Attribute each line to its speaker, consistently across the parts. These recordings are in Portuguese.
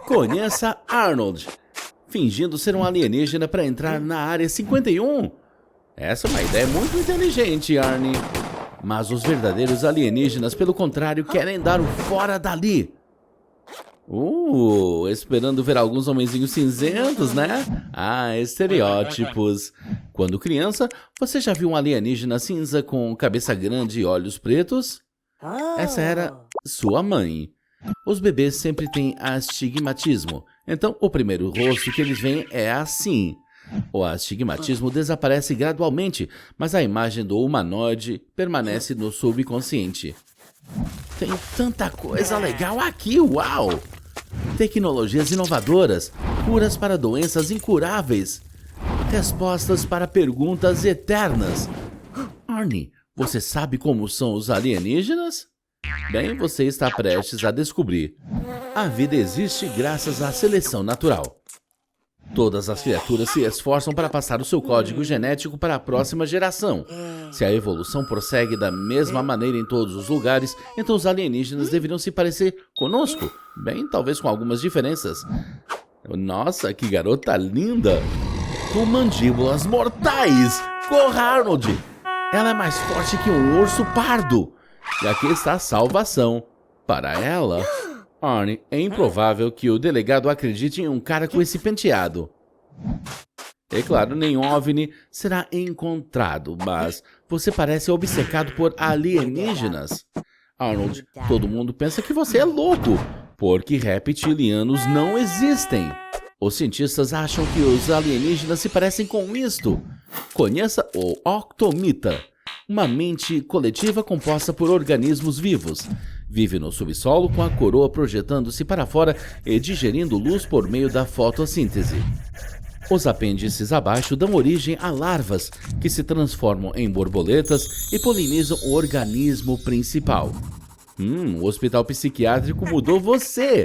Speaker 1: Conheça Arnold, fingindo ser um alienígena para entrar na Área 51. Essa é uma ideia muito inteligente, Arnie. Mas os verdadeiros alienígenas, pelo contrário, querem dar o fora dali. Esperando ver alguns homenzinhos cinzentos, né? Estereótipos. Quando criança, você já viu um alienígena cinza com cabeça grande e olhos pretos? Essa era sua mãe. Os bebês sempre têm astigmatismo, então o primeiro rosto que eles veem é assim. O astigmatismo desaparece gradualmente, mas a imagem do humanoide permanece no subconsciente. Tem tanta coisa legal aqui, uau! Tecnologias inovadoras, curas para doenças incuráveis, respostas para perguntas eternas. Arnie, você sabe como são os alienígenas? Bem, você está prestes a descobrir. A vida existe graças à seleção natural. Todas as criaturas se esforçam para passar o seu código genético para a próxima geração. Se a evolução prossegue da mesma maneira em todos os lugares, então os alienígenas deveriam se parecer conosco. Bem, talvez com algumas diferenças. Nossa, que garota linda! Com mandíbulas mortais! Corra, Arnold! Ela é mais forte que um urso pardo. E aqui está a salvação. Para ela... Arnie, é improvável que o delegado acredite em um cara com esse penteado. É claro, nenhum OVNI será encontrado, mas você parece obcecado por alienígenas. Arnold, todo mundo pensa que você é louco, porque reptilianos não existem. Os cientistas acham que os alienígenas se parecem com isto. Conheça o Octomita, uma mente coletiva composta por organismos vivos. Vive no subsolo com a coroa projetando-se para fora e digerindo luz por meio da fotossíntese. Os apêndices abaixo dão origem a larvas, que se transformam em borboletas e polinizam o organismo principal. O hospital psiquiátrico mudou você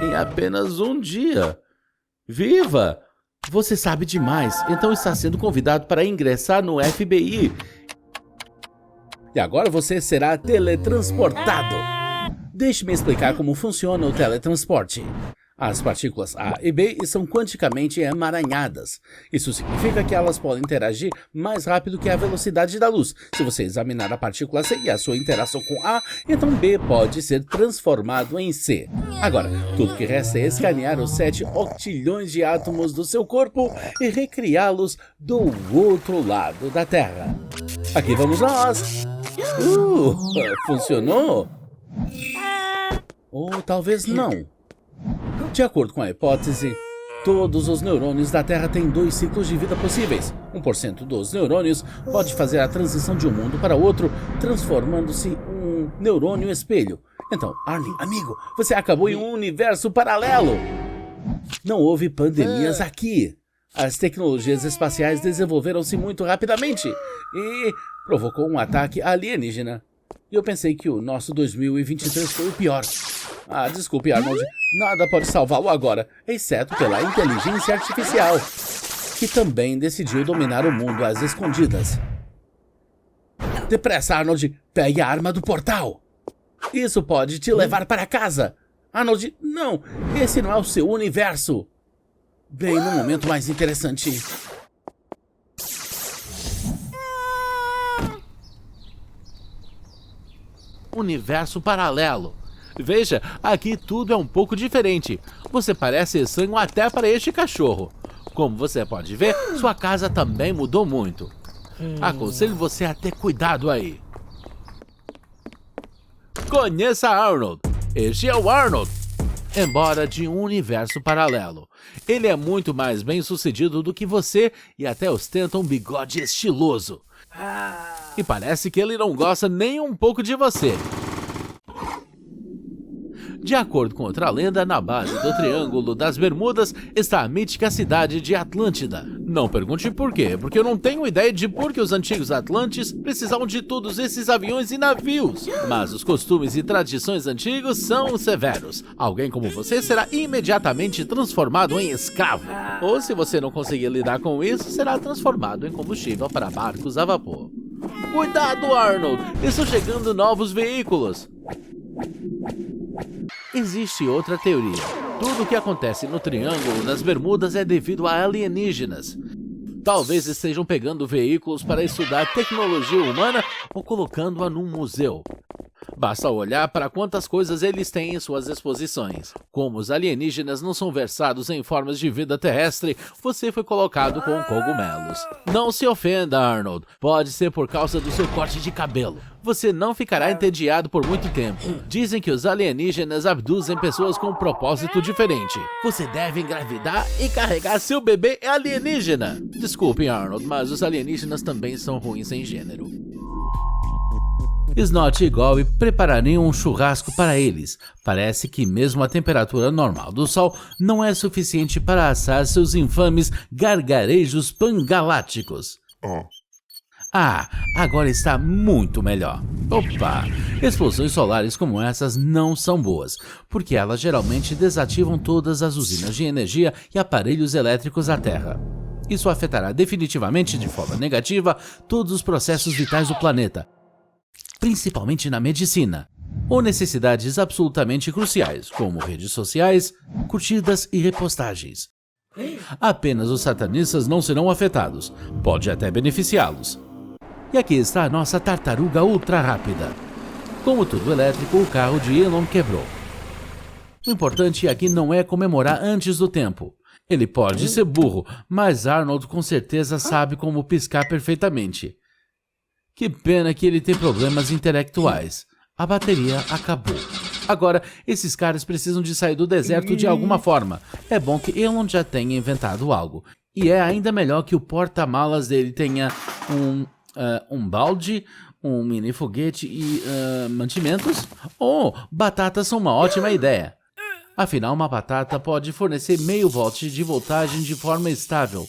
Speaker 1: em apenas um dia. Viva! Você sabe demais, então está sendo convidado para ingressar no FBI. E agora você será teletransportado. Deixe-me explicar como funciona o teletransporte. As partículas A e B são quanticamente emaranhadas. Isso significa que elas podem interagir mais rápido que a velocidade da luz. Se você examinar a partícula C e a sua interação com A, então B pode ser transformado em C. Agora, tudo que resta é escanear os 7 octilhões de átomos do seu corpo e recriá-los do outro lado da Terra. Aqui vamos nós! Funcionou? Ou talvez não. De acordo com a hipótese, todos os neurônios da Terra têm 2 ciclos de vida possíveis. 1% dos neurônios pode fazer a transição de um mundo para outro, transformando-se um neurônio espelho. Então, Arnie, amigo, você acabou em um universo paralelo. Não houve pandemias aqui. As tecnologias espaciais desenvolveram-se muito rapidamente e provocou um ataque alienígena. E eu pensei que o nosso 2023 foi o pior. Desculpe, Arnold, nada pode salvá-lo agora, exceto pela inteligência artificial, que também decidiu dominar o mundo às escondidas. Depressa, Arnold, pegue a arma do portal. Isso pode te levar para casa. Arnold, não, esse não é o seu universo. Bem, no momento mais interessante. Universo paralelo. Veja, aqui tudo é um pouco diferente. Você parece estranho até para este cachorro. Como você pode ver, sua casa também mudou muito. Aconselho você a ter cuidado aí. Conheça Arnold. Este é o Arnold. Embora de um universo paralelo. Ele é muito mais bem-sucedido do que você e até ostenta um bigode estiloso. E parece que ele não gosta nem um pouco de você. De acordo com outra lenda, na base do Triângulo das Bermudas está a mítica cidade de Atlântida. Não pergunte por quê, porque eu não tenho ideia de por que os antigos Atlantes precisavam de todos esses aviões e navios. Mas os costumes e tradições antigos são severos. Alguém como você será imediatamente transformado em escravo. Ou se você não conseguir lidar com isso, será transformado em combustível para barcos a vapor. Cuidado, Arnold! Estão chegando novos veículos. Existe outra teoria. Tudo o que acontece no Triângulo das Bermudas é devido a alienígenas. Talvez estejam pegando veículos para estudar tecnologia humana ou colocando-a num museu. Basta olhar para quantas coisas eles têm em suas exposições. Como os alienígenas não são versados em formas de vida terrestre, você foi colocado com cogumelos. Não se ofenda, Arnold. Pode ser por causa do seu corte de cabelo. Você não ficará entediado por muito tempo. Dizem que os alienígenas abduzem pessoas com um propósito diferente. Você deve engravidar e carregar seu bebê alienígena. Desculpe, Arnold, mas os alienígenas também são ruins em gênero. Snot e Gobi preparariam um churrasco para eles. Parece que mesmo a temperatura normal do sol não é suficiente para assar seus infames gargarejos pangalácticos. Ah, agora está muito melhor. Opa! Explosões solares como essas não são boas, porque elas geralmente desativam todas as usinas de energia e aparelhos elétricos da Terra. Isso afetará definitivamente de forma negativa todos os processos vitais do planeta, principalmente na medicina, ou necessidades absolutamente cruciais, como redes sociais, curtidas e repostagens. Apenas os satanistas não serão afetados, pode até beneficiá-los. E aqui está a nossa tartaruga ultra rápida. Como tudo elétrico, o carro de Elon quebrou. O importante aqui não é comemorar antes do tempo. Ele pode ser burro, mas Arnold com certeza sabe como piscar perfeitamente. Que pena que ele tem problemas intelectuais. A bateria acabou. Agora, esses caras precisam de sair do deserto de alguma forma. É bom que Elon já tenha inventado algo. E é ainda melhor que o porta-malas dele tenha um balde, um mini foguete e mantimentos. Oh, batatas são uma ótima ideia. Afinal, uma batata pode fornecer meio volt de voltagem de forma estável.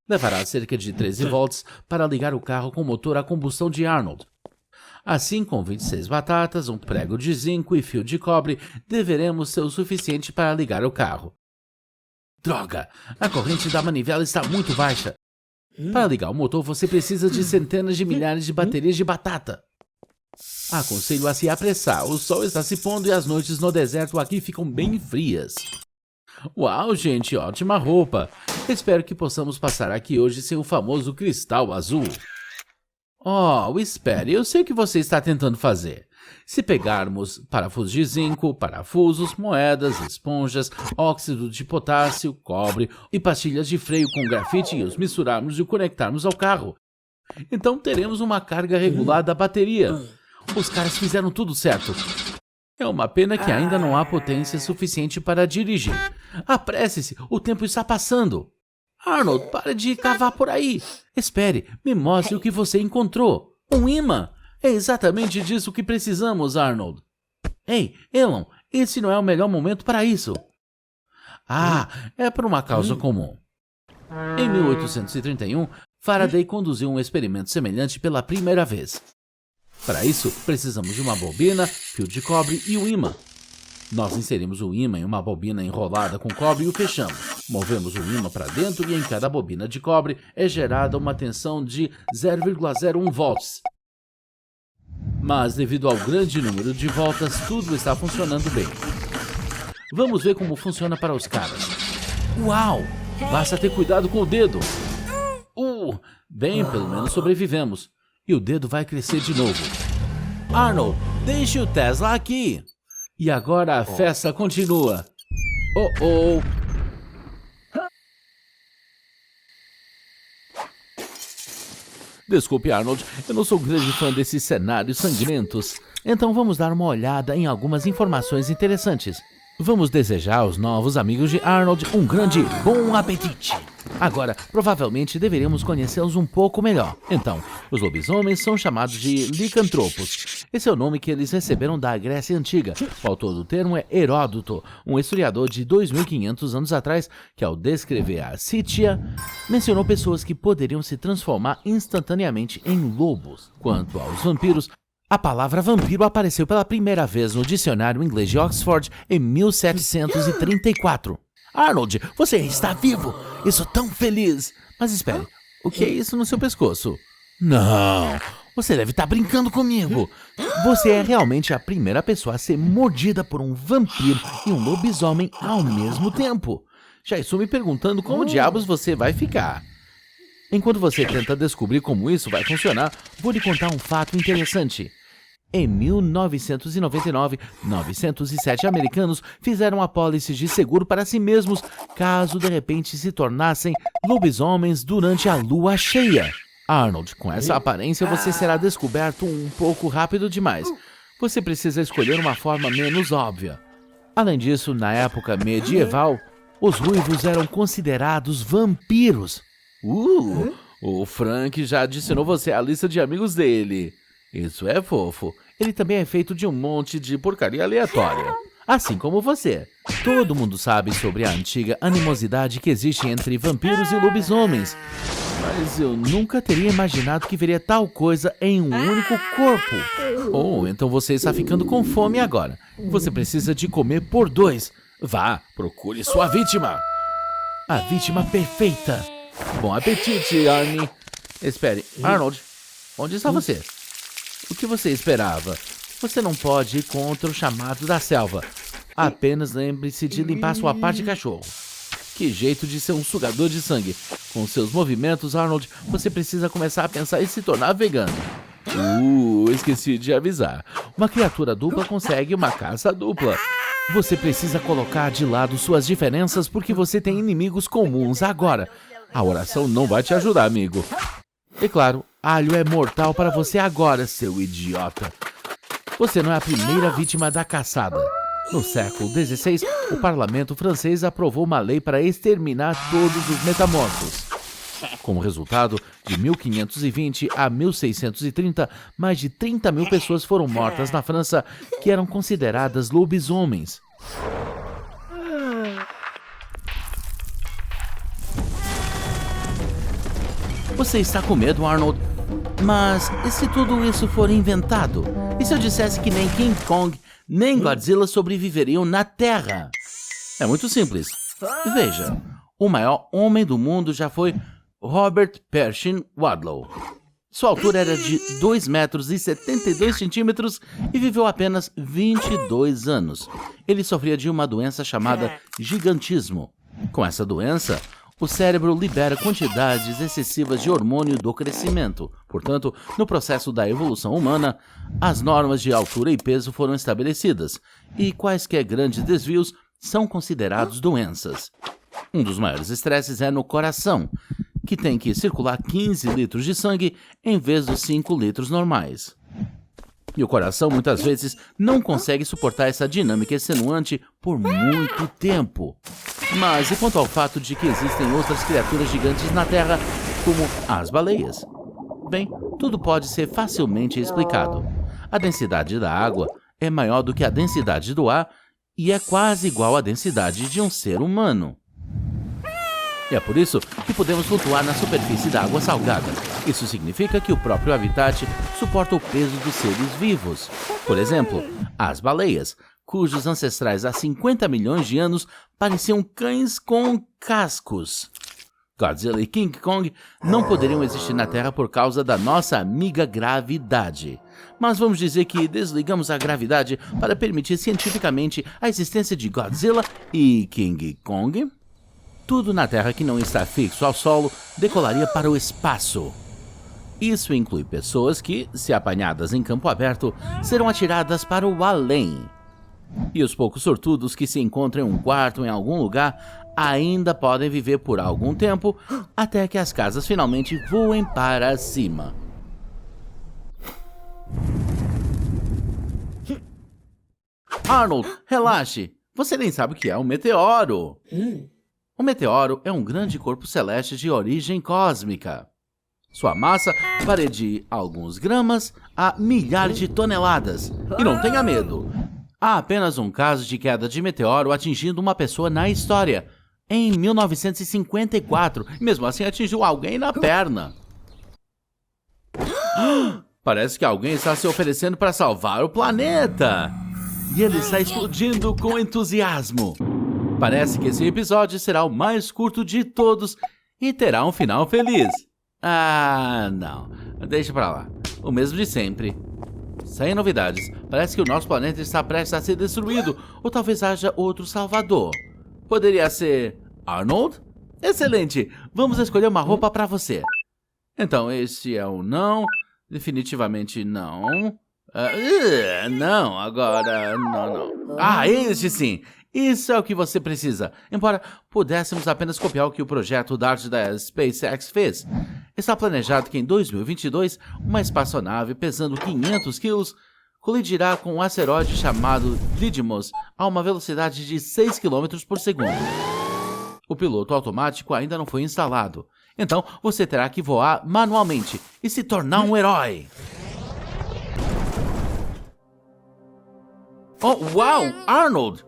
Speaker 1: Levará cerca de 13 volts para ligar o carro com motor a combustão de Arnold. Assim, com 26 batatas, um prego de zinco e fio de cobre, deveremos ter o suficiente para ligar o carro. Droga! A corrente da manivela está muito baixa. Para ligar o motor, você precisa de centenas de milhares de baterias de batata. Aconselho a se apressar. O sol está se pondo e as noites no deserto aqui ficam bem frias. Uau, gente, ótima roupa. Espero que possamos passar aqui hoje sem o famoso cristal azul. Oh, espere, eu sei o que você está tentando fazer. Se pegarmos parafusos de zinco, parafusos, moedas, esponjas, óxido de potássio, cobre e pastilhas de freio com grafite e os misturarmos e conectarmos ao carro, então teremos uma carga regular da bateria. Os caras fizeram tudo certo. É uma pena que ainda não há potência suficiente para dirigir. Apresse-se, o tempo está passando. Arnold, pare de cavar por aí. Espere, me mostre o que você encontrou. Um imã. É exatamente disso que precisamos, Arnold. Ei, Elon, esse não é o melhor momento para isso. Ah, é por uma causa comum. Em 1831, Faraday conduziu um experimento semelhante pela primeira vez. Para isso, precisamos de uma bobina, fio de cobre e um ímã. Nós inserimos o ímã em uma bobina enrolada com cobre e o fechamos. Movemos o ímã para dentro e em cada bobina de cobre é gerada uma tensão de 0,01 volts. Mas devido ao grande número de voltas, tudo está funcionando bem. Vamos ver como funciona para os caras. Uau! Basta ter cuidado com o dedo. Bem, pelo menos sobrevivemos. E o dedo vai crescer de novo. Arnold, deixe o Tesla aqui. E agora a festa continua. Desculpe, Arnold, eu não sou um grande fã desses cenários sangrentos. Então vamos dar uma olhada em algumas informações interessantes. Vamos desejar aos novos amigos de Arnold um grande bom apetite. Agora, provavelmente deveríamos conhecê-los um pouco melhor. Então, os lobisomens são chamados de licantropos. Esse é o nome que eles receberam da Grécia Antiga. O autor do termo é Heródoto, um historiador de 2.500 anos atrás, que ao descrever a Scythia, mencionou pessoas que poderiam se transformar instantaneamente em lobos. Quanto aos vampiros, a palavra vampiro apareceu pela primeira vez no dicionário inglês de Oxford em 1734. Arnold, você está vivo! Eu sou tão feliz! Mas espere, o que é isso no seu pescoço? Não, Você deve estar brincando comigo. Você é realmente a primeira pessoa a ser mordida por um vampiro e um lobisomem ao mesmo tempo. Já estou me perguntando como diabos você vai ficar. Enquanto você tenta descobrir como isso vai funcionar, vou lhe contar um fato interessante. Em 1999, 907 americanos fizeram apólices de seguro para si mesmos caso de repente se tornassem lobisomens durante a lua cheia. Arnold, com essa aparência você será descoberto um pouco rápido demais. Você precisa escolher uma forma menos óbvia. Além disso, na época medieval, os ruivos eram considerados vampiros. O Frank já adicionou você à lista de amigos dele. Isso é fofo. Ele também é feito de um monte de porcaria aleatória. Assim como você. Todo mundo sabe sobre a antiga animosidade que existe entre vampiros e lobisomens. Mas eu nunca teria imaginado que veria tal coisa em um único corpo. Então você está ficando com fome agora. Você precisa de comer por 2. Vá, procure sua vítima. A vítima perfeita. Bom apetite, Arnie. Espere, Arnold, onde está você? O que você esperava? Você não pode ir contra o chamado da selva. Apenas lembre-se de limpar sua parte de cachorro. Que jeito de ser um sugador de sangue. Com seus movimentos, Arnold, você precisa começar a pensar em se tornar vegano. Esqueci de avisar. Uma criatura dupla consegue uma caça dupla. Você precisa colocar de lado suas diferenças porque você tem inimigos comuns agora. A oração não vai te ajudar, amigo. E claro, alho é mortal para você agora, seu idiota. Você não é a primeira vítima da caçada. No século XVI, o parlamento francês aprovou uma lei para exterminar todos os metamorfos. Como resultado, de 1520 a 1630, mais de 30 mil pessoas foram mortas na França que eram consideradas lobisomens. Você está com medo, Arnold? Mas e se tudo isso for inventado? E se eu dissesse que nem King Kong nem Godzilla sobreviveriam na Terra? É muito simples. Veja, o maior homem do mundo já foi Robert Pershing Wadlow. Sua altura era de 2 metros e 72 centímetros e viveu apenas 22 anos. Ele sofria de uma doença chamada gigantismo. Com essa doença, o cérebro libera quantidades excessivas de hormônio do crescimento. Portanto, no processo da evolução humana, as normas de altura e peso foram estabelecidas, e quaisquer grandes desvios são considerados doenças. Um dos maiores estresses é no coração, que tem que circular 15 litros de sangue em vez dos 5 litros normais. E o coração muitas vezes não consegue suportar essa dinâmica extenuante por muito tempo. Mas e quanto ao fato de que existem outras criaturas gigantes na Terra, como as baleias? Bem, tudo pode ser facilmente explicado. A densidade da água é maior do que a densidade do ar e é quase igual à densidade de um ser humano. E é por isso que podemos flutuar na superfície da água salgada. Isso significa que o próprio habitat suporta o peso dos seres vivos. Por exemplo, as baleias, cujos ancestrais há 50 milhões de anos pareciam cães com cascos. Godzilla e King Kong não poderiam existir na Terra por causa da nossa amiga gravidade. Mas vamos dizer que desligamos a gravidade para permitir cientificamente a existência de Godzilla e King Kong. Tudo na Terra que não está fixo ao solo decolaria para o espaço. Isso inclui pessoas que, se apanhadas em campo aberto, serão atiradas para o além. E os poucos sortudos que se encontram em um quarto em algum lugar ainda podem viver por algum tempo até que as casas finalmente voem para cima. Arnold, relaxe! Você nem sabe o que é um meteoro. Um meteoro é um grande corpo celeste de origem cósmica. Sua massa varia de alguns gramas a milhares de toneladas. E não tenha medo. Há apenas um caso de queda de meteoro atingindo uma pessoa na história, em 1954. Mesmo assim, atingiu alguém na perna. Parece que alguém está se oferecendo para salvar o planeta. E ele está explodindo com entusiasmo. Parece que esse episódio será o mais curto de todos e terá um final feliz. Ah, não. Deixa pra lá. O mesmo de sempre. Sem novidades. Parece que o nosso planeta está prestes a ser destruído. Ou talvez haja outro salvador. Poderia ser Arnold? Excelente! Vamos escolher uma roupa para você. Então, este é o não. Definitivamente não. Não, agora... Não. Este sim! Isso é o que você precisa. Embora pudéssemos apenas copiar o que o projeto DART da SpaceX fez. Está planejado que em 2022, uma espaçonave pesando 500 quilos colidirá com um asteroide chamado Didymos a uma velocidade de 6 km por segundo. O piloto automático ainda não foi instalado. Então, você terá que voar manualmente e se tornar um herói. Oh, uau! Arnold!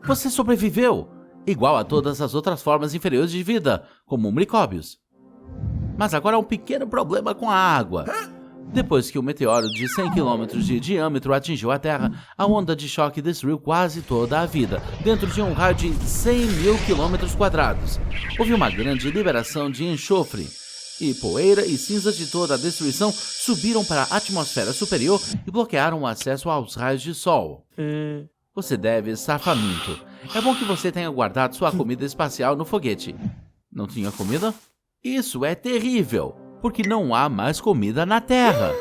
Speaker 1: Você sobreviveu! Igual a todas as outras formas inferiores de vida, como micróbios. Mas agora há um pequeno problema com a água. Depois que o meteoro de 100 km de diâmetro atingiu a Terra, a onda de choque destruiu quase toda a vida, dentro de um raio de 100 mil km quadrados. Houve uma grande liberação de enxofre, e poeira e cinzas de toda a destruição subiram para a atmosfera superior e bloquearam o acesso aos raios de sol. Você deve estar faminto. É bom que você tenha guardado sua comida espacial no foguete. Não tinha comida? Isso é terrível, porque não há mais comida na Terra.